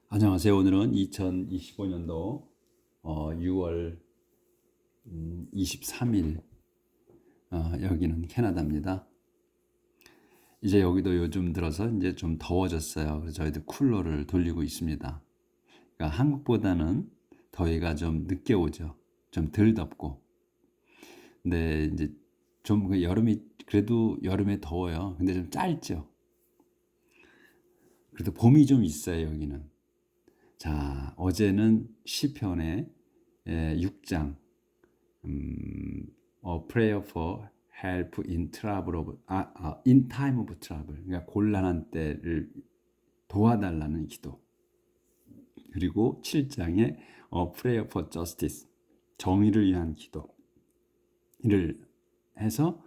안녕하세요. 오늘은 2025년도 6월 23일, 여기는 캐나다입니다. 이제 여기도 요즘 들어서 이제 좀 더워졌어요. 그래서 저희도 쿨러를 돌리고 있습니다. 그러니까 한국보다는 더위가 좀 늦게 오죠. 좀 덜 덥고. 근데 이제 좀 여름이, 그래도 여름에 더워요. 근데 좀 짧죠. 그래도 봄이 좀 있어요, 여기는. 자, 어제는 시편의 6장, prayer for help in trouble in time of trouble. 그러니까 곤란한 때를 도와달라는 기도. 그리고 7장에 prayer for justice. 정의를 위한 기도를 해서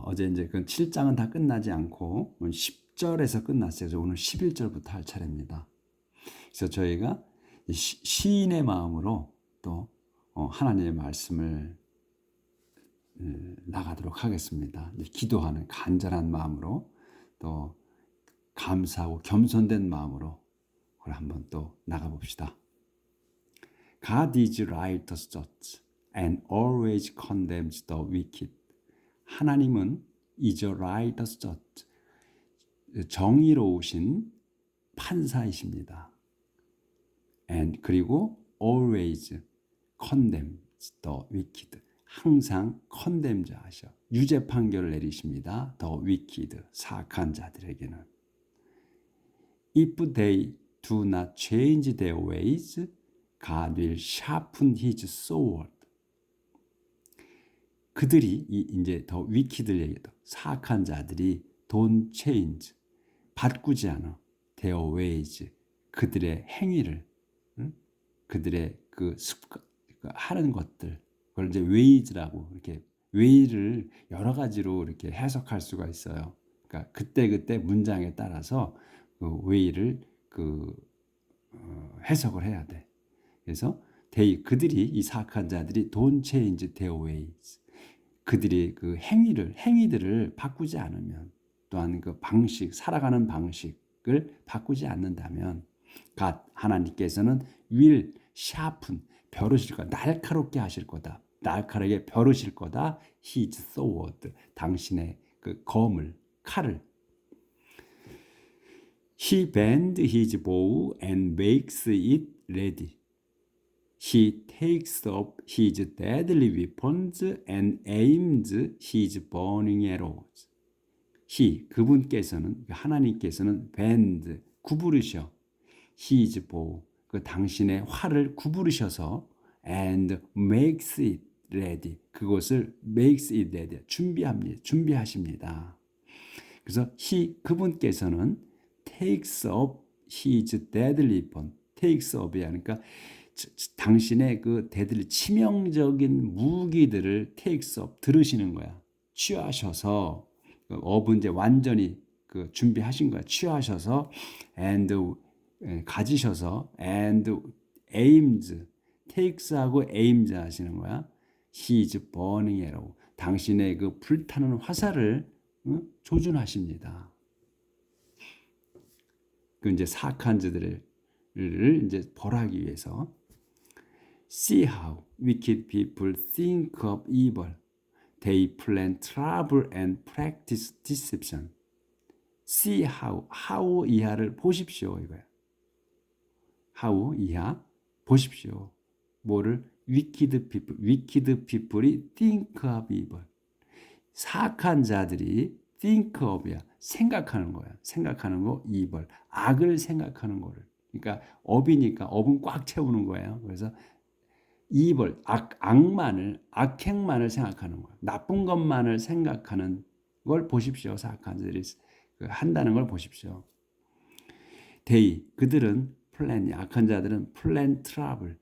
어제 이제 그 7장은 다 끝나지 않고 10절에서 끝났어요. 그래서 오늘 11절부터 할 차례입니다. 그래서 저희가 시인의 마음으로 또 하나님의 말씀을 나가도록 하겠습니다. 기도하는 간절한 마음으로 또 감사하고 겸손된 마음으로 그걸 한번 또 나가봅시다. God is righteous judge and always condemns the wicked. 하나님은 is a righteous judge. 정의로우신 판사이십니다. And 그리고 always condemns the wicked. 항상 컨뎀자하셔 유죄 판결을 내리십니다. The wicked, 사악한 자들에게는. If they do not change their ways, God will sharpen his sword. 그들이 이제 더 wicked를 얘기해도 사악한 자들이 don't change, 바꾸지 않아. their ways, 그들의 행위를, 그들의 그 습관, 하는 것들. 그걸 이제 ways라고 이렇게 way를 여러 가지로 이렇게 해석할 수가 있어요. 그러니까 그때 문장에 따라서 그 way를 해석을 해야 돼. 그래서 그들이 이 사악한 자들이 don't change their ways. 그들이 그 행위들을 바꾸지 않으면, 또한 그 방식, 살아가는 방식을 바꾸지 않는다면, God 하나님께서는 will sharpen, 벼르실 거다. 날카롭게 하실 거다. 날카롭게 벼르실 거다. His sword, 당신의 그 검을, 칼을. He bends his bow and makes it ready. He takes up his deadly weapons and aims his burning arrows. 그분께서는, 하나님께서는 bend, 구부르셔. his bow, 그 당신의 활을 구부르셔서 and makes it ready. 그것을 makes it ready, 준비하십니다. 그래서 그분께서는 takes up his deadly weapon. takes up이 하니까 당신의 그 deadly, 치명적인 무기들을 takes up, 들으시는 거야. 취하셔서, up은 이제 완전히 그 준비하신 거야. 취하셔서 and 가지셔서 and aims, takes하고 aims 하시는 거야. His burning arrow, 당신의 그 불타는 화살을 조준하십니다. 그 이제 사악한 자들을 이제 벌하기 위해서. See how wicked people think of evil. They plan trouble and practice deception. See how 이하를 보십시오, 이거야. how 이하 보십시오. 뭐를? wicked people이 think of evil. 사악한 자들이 think of야, 생각하는 거야. 생각하는 거 evil, 악을 생각하는 거를. 그러니까 업이니까 업은 꽉 채우는 거예요. 그래서 evil, 악행만을 생각하는 거예요. 나쁜 것만을 생각하는 걸 보십시오. 사악한 자들이 한다는 걸 보십시오. 그들은 플랜, 악한 자들은 플랜 트러블,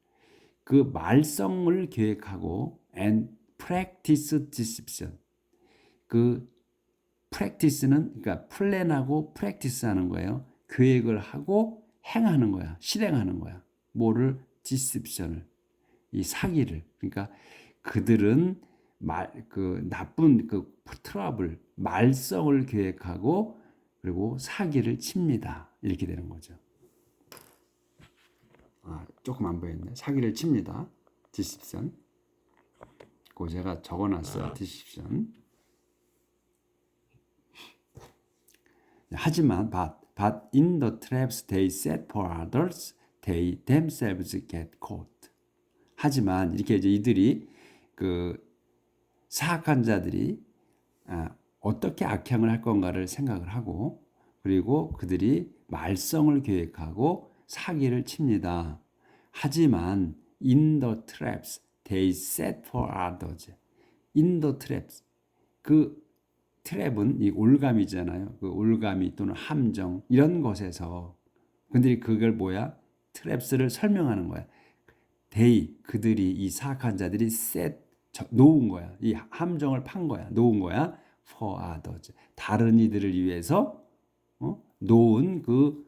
그 말썽을 계획하고 and practice deception. 그 practice는 그러니까 플랜하고 practice 하는 거예요. 계획을 하고 행하는 거야. 실행하는 거야. 뭐를? deception을, 이 사기를. 그러니까 그들은 나쁜 트러블, 말썽을 계획하고 그리고 사기를 칩니다. 이렇게 되는 거죠. 조금 안 보였네. 사기를 칩니다. deception. 그 제가 적어놨어요. deception. 하지만 but in the traps they set for others, they themselves get caught. 하지만 이렇게 이제 이들이 그 사악한 자들이 어떻게 악행을 할 건가를 생각을 하고 그리고 그들이 말썽을 계획하고 사기를 칩니다. 하지만 in the traps they set for others. in the traps. 그 트랩은 이 올가미잖아요. 그 올가미 또는 함정 이런 것에서 근데 그걸 뭐야? 트랩스를 설명하는 거야. 그들이 이 사악한 자들이 놓은 거야. 이 함정을 판 거야. 놓은 거야. for others. 다른 이들을 위해서 놓은 그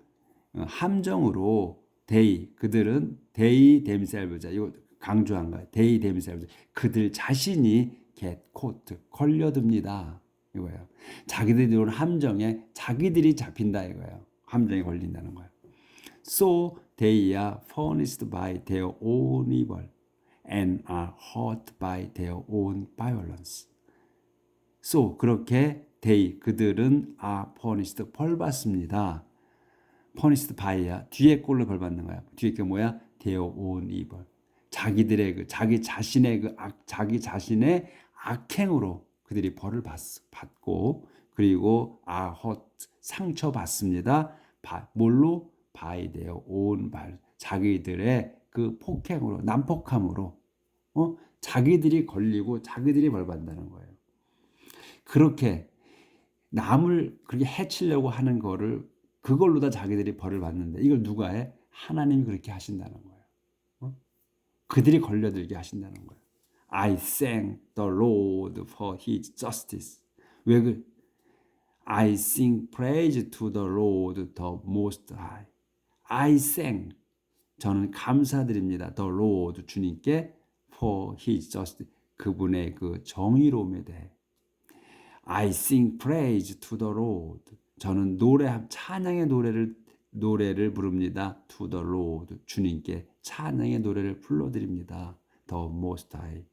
함정으로 그들은 themselves. 이거 강조한 거야. themselves. 그들 자신이 get caught. 걸려듭니다. 이거예요. 자기들이 들어온 함정에 자기들이 잡힌다 이거예요. 함정에 걸린다는 거예요. So they are punished by their own evil and are hurt by their own violence. So 그렇게 그들은 are punished 벌 받습니다. punished by야 뒤에 꼴로 벌 받는 거야. 뒤에 게 뭐야? their own evil. 자기들의 자기 자신의 자기 자신의 악행으로 그들이 벌을 받고 그리고 are hurt 상처받습니다. 뭘로? by their own 자기들의 그 폭행으로 난폭함으로 자기들이 걸리고 자기들이 벌 받는다는 거예요. 그렇게 남을 그렇게 해치려고 하는 거를 그걸로 다 자기들이 벌을 받는데 이걸 누가 해? 하나님이 그렇게 하신다는 거예요. 그들이 걸려들게 하신다는 거예요. I thank the Lord for His justice. I sing praise to the Lord the Most High. I thank. 저는 감사드립니다. The Lord 주님께 for His justice. 그분의 그 정의로움에 대해. I sing praise to the Lord. 저는 찬양의 노래를 부릅니다. To the Lord. 주님께 찬양의 노래를 불러드립니다. The Most High.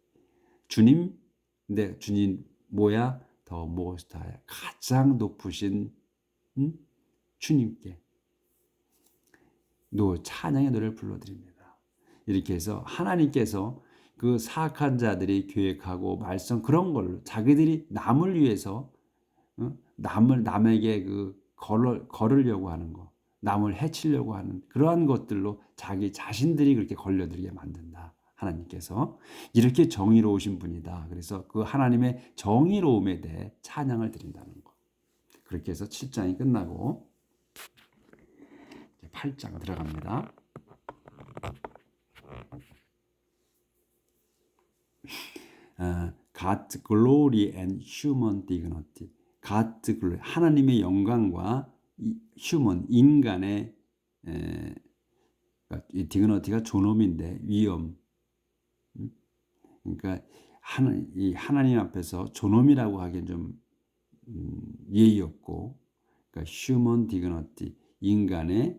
주님, 근데 주님 뭐야? The Most High. 가장 높으신 주님께 찬양의 노래를 불러드립니다. 이렇게 해서 하나님께서 그 사악한 자들이 계획하고 말썽 그런 걸로 자기들이 남을 위해서 남에게 걸으려고 하는 거, 남을 해치려고 하는 그러한 것들로 자기 자신들이 그렇게 걸려들게 만든다. 하나님께서 이렇게 정의로우신 분이다. 그래서 그 하나님의 정의로움에 대해 찬양을 드린다는 거. 그렇게 해서 7장이 끝나고 8장 들어갑니다. God's glory and human dignity. God's glory, 하나님의 영광과 human, 인간의 이 dignity가 존엄인데 위엄. 그러니까 하나님 앞에서 존엄이라고 하기엔 좀 예의 없고, 그러니까 human dignity, 인간의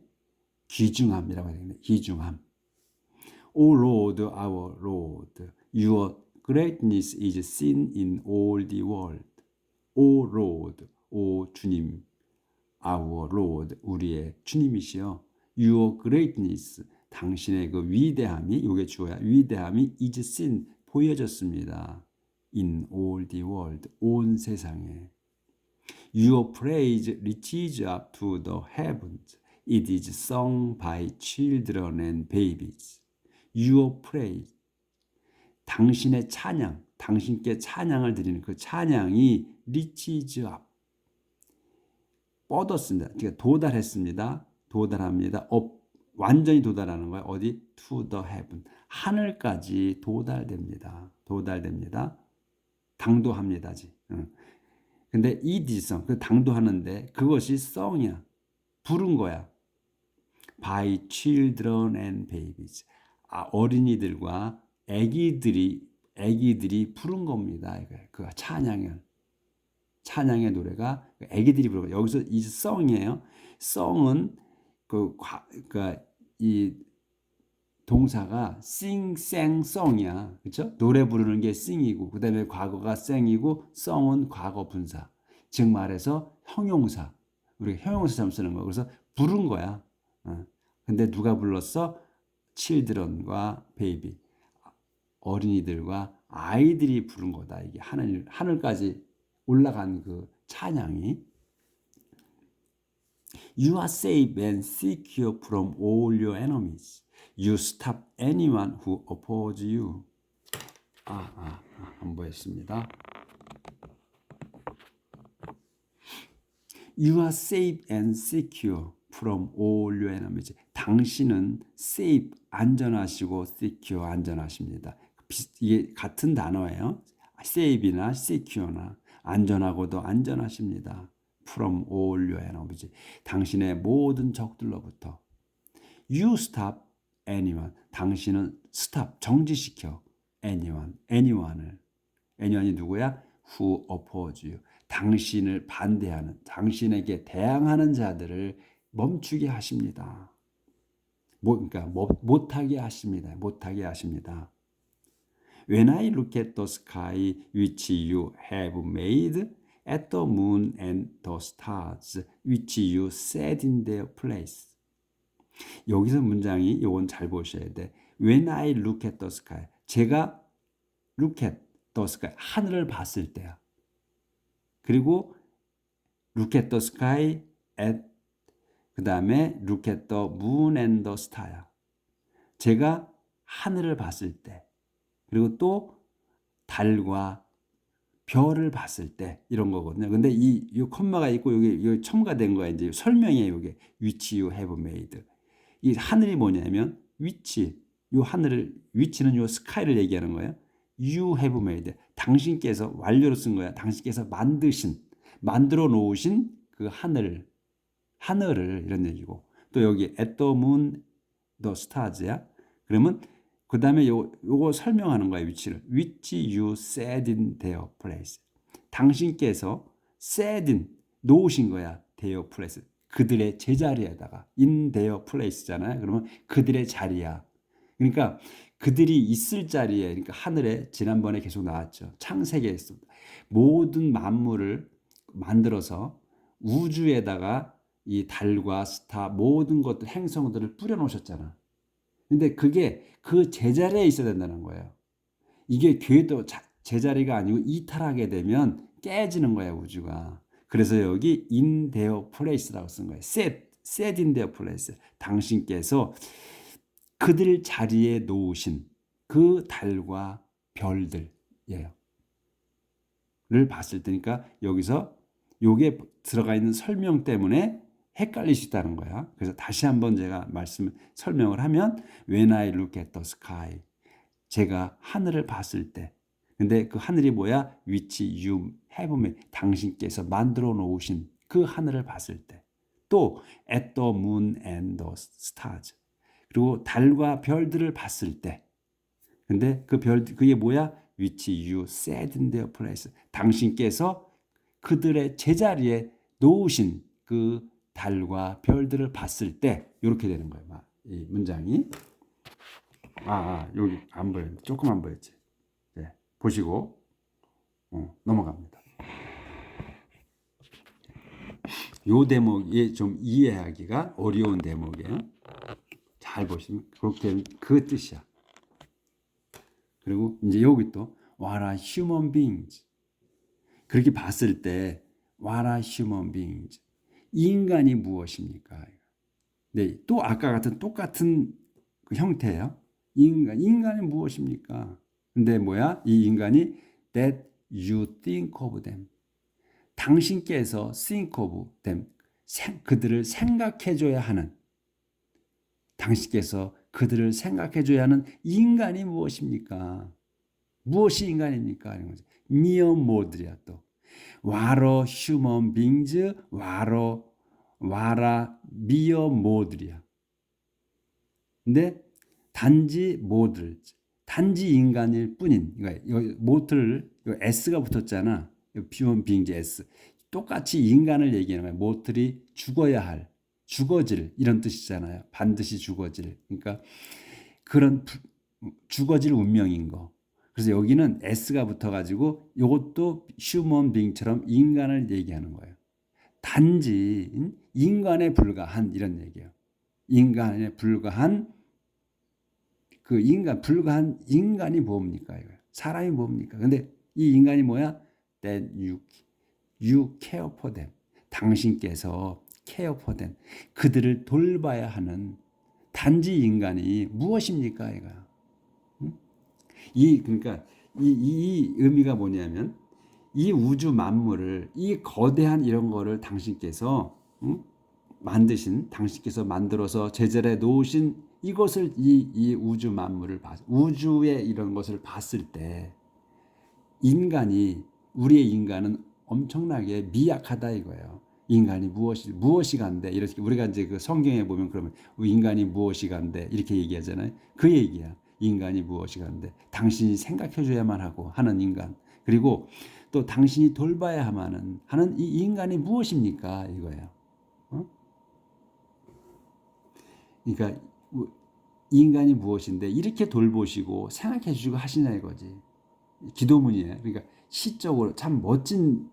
귀중함이라고 해야 되겠네. 귀중함. O Lord, our Lord, your greatness is seen in all the world. O Lord, O 주님, our Lord, 우리의 주님이시여. Your greatness, 당신의 그 위대함이, 이게 주어야, 위대함이 is seen, 보여졌습니다. In all the world, 온 세상에. Your praise reaches up to the heavens. It is sung by children and babies. Your praise, 당신의 찬양, 당신께 찬양을 드리는 그 찬양이 reaches up, 뻗었습니다. 그러니까 도달했습니다. 도달합니다. 완전히 도달하는 거예요. 어디? To the heaven. 하늘까지 도달됩니다. 당도합니다지. 근데 이 디성, 그 당도하는데 그것이 song이야. 부른 거야. By children and babies. 어린이들과 아기들이 부른 겁니다. 그 찬양의 노래가 아기들이 부르고 여기서 이 song이에요. song은 이 동사가 sing, sang, song이야. 그렇죠? 노래 부르는 게 sing이고 그다음에 과거가 sang이고 song은 과거 분사. 즉 말해서 형용사. 우리가 형용사처럼 쓰는 거. 그래서 부른 거야. 근데 누가 불렀어? children과 baby. 어린이들과 아이들이 부른 거다. 이게 하늘까지 올라간 그 찬양이. You are safe and secure from all your enemies. You stop anyone who oppose you. 안 보였습니다. You are safe and secure from all your enemies. 당신은 safe, 안전하시고 secure, 안전하십니다. 이게 같은 단어예요. safe나 secure나 안전하고도 안전하십니다. From all your enemies. 당신의 모든 적들로부터. You stop anyone. 당신은 stop, 정지시켜. anyone을. anyone이 누구야? Who oppose you. 당신을 반대하는, 당신에게 대항하는 자들을 멈추게 하십니다. 그러니까 못하게 하십니다. 못하게 하십니다. When I look at the sky which you have made, at the moon and the stars which you set in their place. 여기서 문장이 이건 잘 보셔야 돼. When I look at the sky. 제가 look at the sky. 하늘을 봤을 때야. 그리고 look at the sky at 그 다음에 look at the moon and the star야. 제가 하늘을 봤을 때 그리고 또 달과 별을 봤을 때 이런 거거든요. 근데 이 콤마가 있고 여기 첨가된 거야. 이제 설명이에요. 이게 which you have made. 이 하늘이 뭐냐면 which 요 하늘을 which는 요 sky를 얘기하는 거예요. You have made. 당신께서 완료로 쓴 거야. 당신께서 만들어 놓으신 그 하늘을 이런 얘기고. 또 여기 at the moon, the stars야. 그러면 그 다음에 요거 설명하는 거야. 위치를. which you set in their place. 당신께서 set in, 놓으신 거야. their place. 그들의 제자리에다가. in their place잖아요. 그러면 그들의 자리야. 그러니까 그들이 있을 자리에, 그러니까 하늘에 지난번에 계속 나왔죠. 창세기에서 모든 만물을 만들어서 우주에다가 이 달과 스타 모든 것들 행성들을 뿌려 놓으셨잖아. 근데 그게 그 제자리에 있어야 된다는 거예요. 이게 궤도 제자리가 아니고 이탈하게 되면 깨지는 거야, 우주가. 그래서 여기 in their place라고 쓴 거예요. set in their place. 당신께서 그들 자리에 놓으신 그 달과 별들이에요. 를 봤을 때니까 여기서 요게 들어가 있는 설명 때문에 헷갈릴 수 있다는 거야. 그래서 다시 한번 제가 설명을 하면 When I look at the sky. 제가 하늘을 봤을 때. 근데 그 하늘이 뭐야? which you have made. 당신께서 만들어 놓으신 그 하늘을 봤을 때. 또 at the moon and the stars. 그리고 달과 별들을 봤을 때. 근데 그게 뭐야? which you set in their place. 당신께서 그들의 제자리에 놓으신 그 달과 별들을 봤을 때 이렇게 되는 거예요. 이 문장이. 여기 안 보였는데 조금 안 보였지. 네, 보시고 넘어갑니다. 요 대목이 좀 이해하기가 어려운 대목이에요. 잘 보시면 그렇게 그 뜻이야. 그리고 이제 여기 또 What are human beings? 그렇게 봤을 때 What are human beings? 인간이 무엇입니까? 네, 또 아까 같은 똑같은 그 형태예요. 인간이 무엇입니까? 근데 뭐야? 이 인간이 that you think of them. 당신께서 think of them. 그들을 생각해줘야 하는. 당신께서 그들을 생각해줘야 하는 인간이 무엇입니까? 무엇이 인간입니까? 이런 거죠. mere mortal이야 또. What are human beings? What are mere mortal이야. 근데 단지 mortal, 단지 인간일 뿐인. 그러니까 mortal, s가 붙었잖아. human beings s. 똑같이 인간을 얘기하는 거야. mortal이 죽어야 할, 죽어질 이런 뜻이잖아요. 반드시 죽어질. 그러니까 그런 죽어질 운명인 거. 그래서 여기는 S가 붙어가지고 이것도 휴먼 빙처럼 인간을 얘기하는 거예요. 단지 인간에 불과한 이런 얘기예요. 인간에 불과한 그 인간 불과한 인간이 뭡니까 이거예요. 사람이 뭡니까? 근데 이 인간이 뭐야? That you care for them. 당신께서 care for them. 그들을 돌봐야 하는 단지 인간이 무엇입니까 이거야. 그러니까 이 의미가 뭐냐면 이 우주 만물을 이 거대한 이런 거를 당신께서 만드신 당신께서 만들어서 제자리에 놓으신 이것을 이 우주 만물을 우주의 이런 것을 봤을 때 우리의 인간은 엄청나게 미약하다 이거예요. 인간이 무엇이 간데 이렇게 우리가 이제 그 성경에 보면 그러면 인간이 무엇이 간데 이렇게 얘기하잖아요. 그 얘기야. 인간이 무엇이 간데 당신이 생각해줘야만 하는 인간. 그리고 또 당신이 돌봐야 하는 이 인간이 무엇입니까 이거예요. 그러니까 인간이 무엇인데 이렇게 돌보시고 생각해 주시고 하시냐 이거지. 기도문이에요. 그러니까 시적으로 참 멋진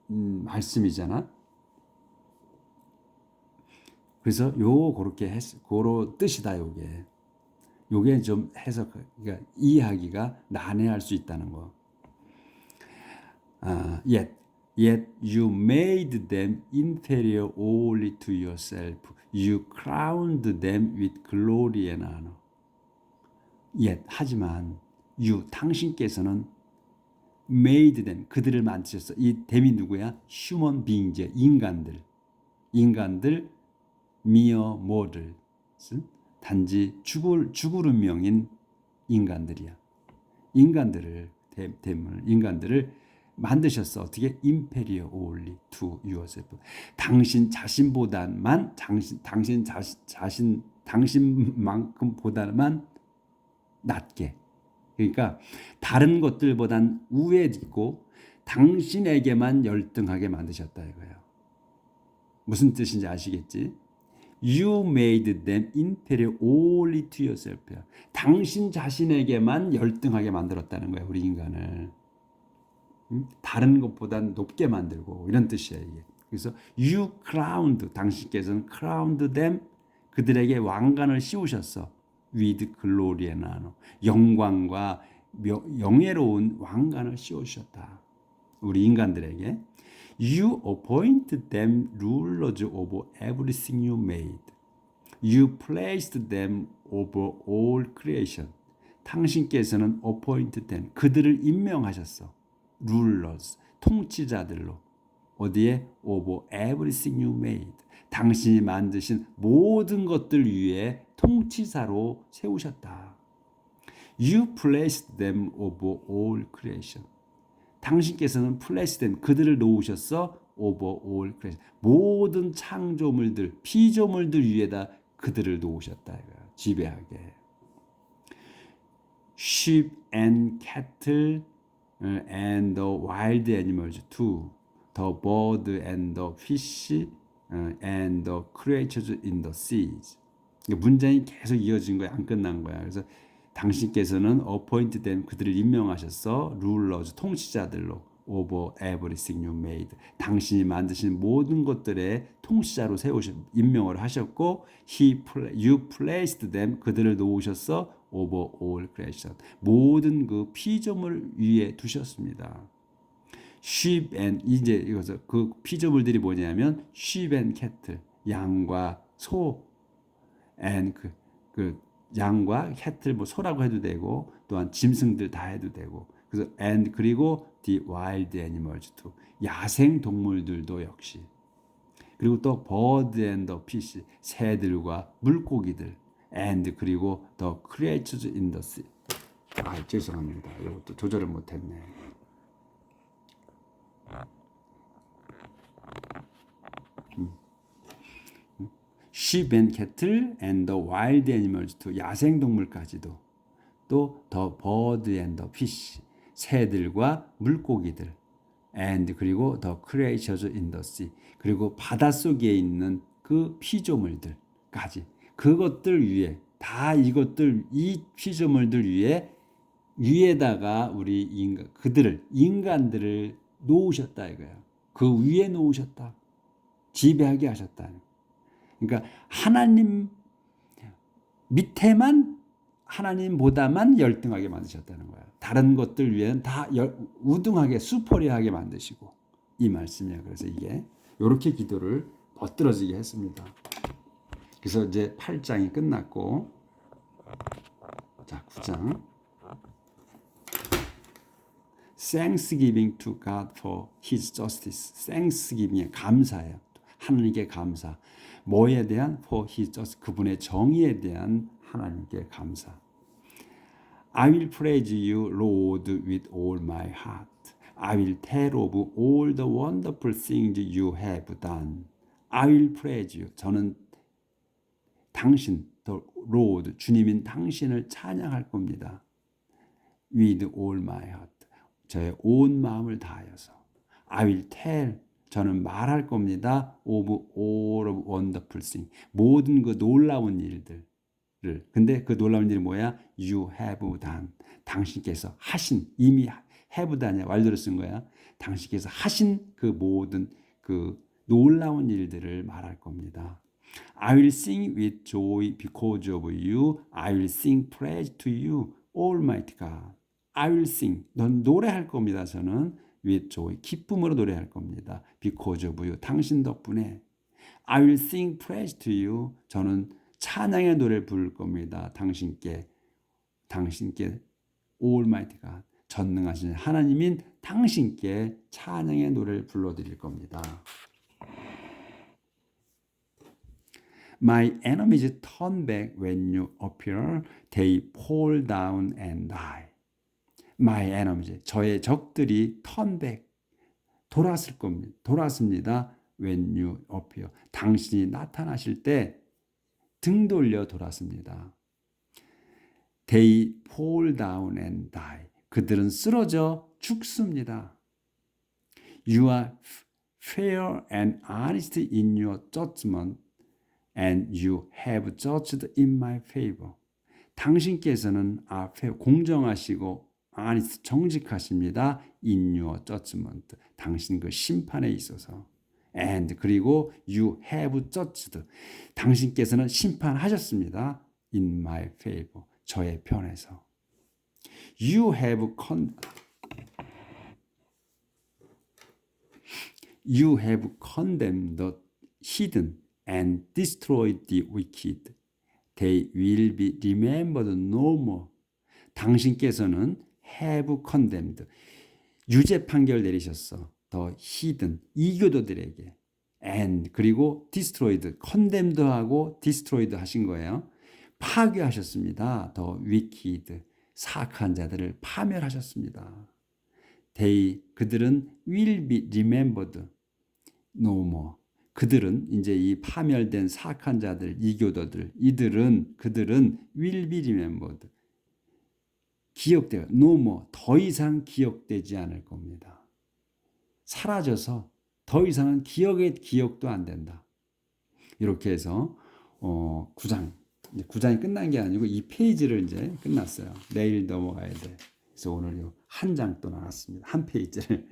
말씀이잖아. 그래서 그렇게 그런 뜻이다 요게 좀 해석, 그러니까 이해하기가 난해할 수 있다는 거. Yet you made them inferior only to yourself. You crowned them with glory and honor. 하지만 당신께서는 made them, 그들을 만드셨어. 이 them이 누구야? human beings, 인간들 mere mortals, 단지 죽을 운명인 인간들이야. 인간들을 만드셨어. 어떻게? inferior only to yourself. 당신만큼보다만 낮게. 그러니까 다른 것들보단 우위에 있고 당신에게만 열등하게 만드셨다 이거예요. 무슨 뜻인지 아시겠지? You made them inferior only to yourself. 당신 자신에게만 열등하게 만들었다는 거예요. 우리 인간을. 다른 것보단 높게 만들고 이런 뜻이에요. 이게. 그래서 you crowned, 당신께서는 crowned them, 그들에게 왕관을 씌우셨어. with glory and honor, 영광과 영예로운 왕관을 씌우셨다. 우리 인간들에게. You appointed them rulers over everything you made. You placed them over all creation. 당신께서는 appointed them, 그들을 임명하셨어. rulers, 통치자들로. 어디에? over everything you made. 당신이 만드신 모든 것들 위에 통치자로 세우셨다. You placed them over all creation. 당신께서는 placed them, 그들을 놓으셨어. over all creation. 모든 창조물들, 피조물들 위에다 그들을 놓으셨다. 지배하게. Sheep and cattle and the wild animals too. The bird and the fish and the creatures in the seas. 문장이 계속 이어진 거야. 안 끝난 거야. 그래서 당신께서는 appointed them, 그들을 임명하셨어. rulers, 통치자들로. over everything you made. 당신이 만드신 모든 것들의 통치자로 임명을 하셨고, you placed them, 그들을 놓으셨어. over all creation. 모든 그 피조물 위에 두셨습니다. sheep and, 이제 이것을 그 피조물들이 뭐냐면 sheep and cattle, 양과 소, and 그 양과 cattle, 뭐 소라고 해도 되고 또한 짐승들 다 해도 되고, 그래서 and 그리고 the wild animals too, 야생 동물들도 역시, 그리고 또 bird and the fish, 새들과 물고기들, and 그리고 the creatures in the sea. 죄송합니다. 이것도 조절을 못했네. sheep and cattle and the wild animals too, 야생 동물까지도, 또 the bird and the fish, 새들과 물고기들, and 그리고 the creatures in the sea, 그리고 바닷속에 있는 그 피조물들까지, 그것들 위에 다 이것들 이 피조물들 위에다가 우리 인간들을 놓으셨다 이거야. 그 위에 놓으셨다. 지배하게 하셨다. 그러니까 하나님 밑에만 하나님보다만 열등하게 만드셨다는 거야. 다른 것들 위에는 다 우등하게 수포리하게 만드시고 이 말씀이야. 그래서 이게 이렇게 기도를 멋들어지게 했습니다. 그래서 이제 8장이 끝났고 자 9장 Thanksgiving to God for His justice. Thanksgiving 감사예요. 하나님께 감사. 뭐에 대한 for His justice 그분의 정의에 대한 하나님께 감사. I will praise you, Lord, with all my heart. I will tell of all the wonderful things you have done. I will praise you. 저는 당신, the Lord, 주님인 당신을 찬양할 겁니다. With all my heart. 저의 온 마음을 다하여서. I will tell. 저는 말할 겁니다. Of all of wonderful things. 모든 그 놀라운 일들. 근데 그 놀라운 일이 뭐야? You have done. 당신께서 하신, 이미 have done이야. 완료로 쓴 거야. 당신께서 하신 그 모든 그 놀라운 일들을 말할 겁니다. I will sing with joy because of you. I will sing praise to you, Almighty God. I will sing. 넌 노래할 겁니다. 저는 with joy. 기쁨으로 노래할 겁니다. Because of you. 당신 덕분에. I will sing praise to you. 저는 찬양의 노래를 부를 겁니다. 당신께 Almighty God. 전능하신 하나님인 당신께 찬양의 노래를 불러드릴 겁니다. My enemies turn back when you appear. They fall down and die. My enemies, 저의 적들이 turn back, 돌았습니다. When you appear. 당신이 나타나실 때 등 돌려 돌았습니다. They fall down and die. 그들은 쓰러져 죽습니다. You are fair and honest in your judgment, and you have judged in my favor. 당신께서는 공정하시고 honest, 정직하십니다. In your judgment. 당신 그 심판에 있어서. And 그리고 you have judged. 당신께서는 심판하셨습니다. In my favor. 저의 편에서. You have condemned the hidden and destroyed the wicked. They will be remembered no more. 당신께서는 have condemned. 유죄 판결 내리셨어. The hidden. 이교도들에게. And 그리고 destroyed. condemned하고 destroyed 하신 거예요. 파괴하셨습니다. The wicked. 사악한 자들을 파멸하셨습니다. They. 그들은 will be remembered no more. 그들은 이제 이 파멸된 사악한 자들, 이교도들, 그들은 will be remembered. 기억돼요. no more. 더 이상 기억되지 않을 겁니다. 사라져서 더 이상은 기억도 안 된다. 이렇게 해서 9장이 끝난 게 아니고 이 페이지를 이제 끝났어요. 내일 넘어가야 돼. 그래서 오늘 한 장 또 나왔습니다. 한 페이지를.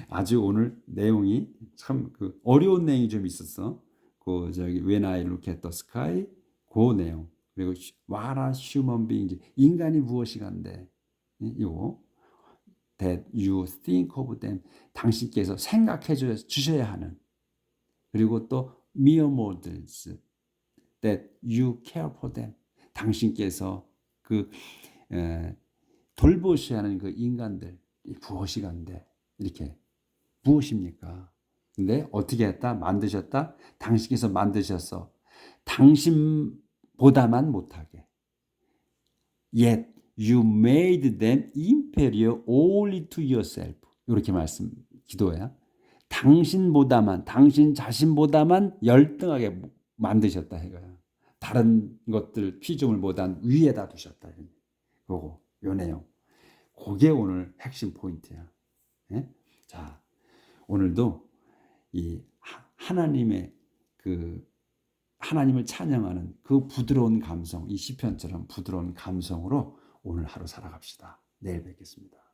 아주 오늘 내용이 참 어려운 내용이 좀 있었어. When I look at the sky, 그 내용. 그리고 What are human beings? 인간이 무엇이간데? 이거. That you think of them. 당신께서 생각해 주셔야 하는. 그리고 또 mere mortals. That you care for them. 당신께서 돌보셔야 하는 그 인간들 무엇이간데 이렇게 무엇입니까? 근데 어떻게 했다? 만드셨다? 당신께서 만드셨어. 당신보다만 못하게. Yet you made them inferior only to yourself. 이렇게 기도야. 당신 자신보다만 열등하게 만드셨다 이거야. 다른 것들 피조물보단 위에다 두셨다. 그거 요 내용. 그게 오늘 핵심 포인트야. 예? 자, 오늘도 이 하나님의 하나님을 찬양하는 그 부드러운 감성, 이 시편처럼 부드러운 감성으로 오늘 하루 살아갑시다. 내일 뵙겠습니다.